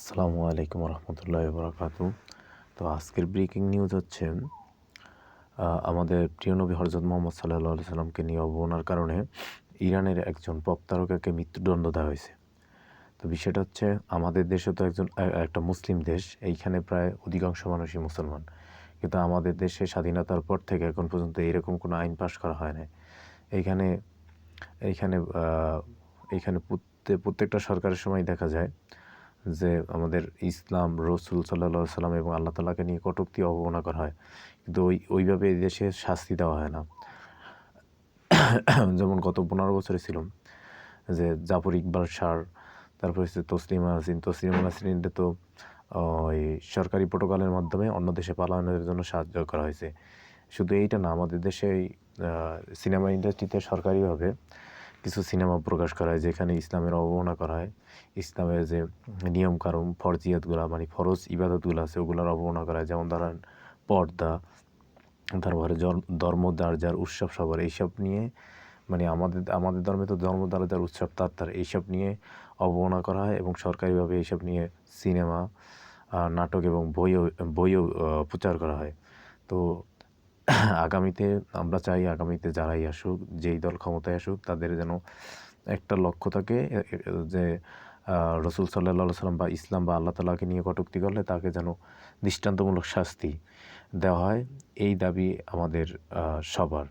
আসসালামু আলাইকুম রহমতুল্লাহি বারাকাতু। তো আজকের ব্রেকিং নিউজ হচ্ছে আমাদের প্রিয় নবী হযরত মুহাম্মদ সাল্লাল্লাহু আলাইহি সাল্লামকে নিয়ে অবমাননার কারণে ইরানের একজন পপ তারকাকে মৃত্যুদণ্ড দেওয়া হয়েছে। তো বিষয়টা হচ্ছে আমাদের দেশে তো একটা মুসলিম দেশ, এইখানে প্রায় অধিকাংশ মানুষই মুসলমান। কিন্তু আমাদের দেশে স্বাধীনতার পর থেকে এখন পর্যন্ত এরকম কোনো আইন পাস করা হয় নাই। এইখানে এইখানে আ এইখানে প্রত্যেকটা সরকারের সময় দেখা যায় যে আমাদের ইসলাম, রসুল সাল্লাল্লাহু আলাইহি সাল্লাম এবং আল্লাহ তাআলাকে নিয়ে কটূক্তি অবমাননা করা হয়। কিন্তু ওইভাবে এই দেশে শাস্তি দেওয়া হয় না। যেমন গত ১৫ বছরে ছিল যে জাফর ইকবাল সার, তারপর হচ্ছে তসলিমা নাসরিন। তসলিমা নাসরিনরে তো ওই সরকারি প্রোটোকলের মাধ্যমে অন্য দেশে পালানোর জন্য সাহায্য করা হয়েছে। শুধু এইটা না, আমাদের দেশে এই সিনেমা ইন্ডাস্ট্রিতে সরকারিভাবে কিছু সিনেমা প্রকাশ করা হয় যেখানে ইসলামের অবমাননা করা হয়। ইসলামের যে নিয়মকানুন, ফরজিয়াতগুলা মানে ফরজ ইবাদতগুলো আছে ওগুলার অবমাননা করা হয়। যেমন ধরেন পর্দা, তারপরে ধর্ম যার যার উৎসব সবার এইসব নিয়ে মানে আমাদের ধর্মে তো ধর্ম যার যার উৎসব তার এইসব নিয়ে অবমাননা করা হয় এবং সরকারিভাবে এইসব নিয়ে সিনেমা, নাটক এবং বইও প্রচার করা হয়। তো আগামীতে আমরা চাই আগামীতে যারাই আসুক, যেই দল ক্ষমতায় আসুক তাদের যেন একটা লক্ষ্য থাকে যে রসুল সাল্লাল্লাহু আলাইহি সাল্লাম বা ইসলাম বা আল্লাহ তাআলাকে নিয়ে কটূক্তি করলে তাকে যেন দৃষ্টান্তমূলক শাস্তি দেওয়া হয়। এই দাবি আমাদের সবার।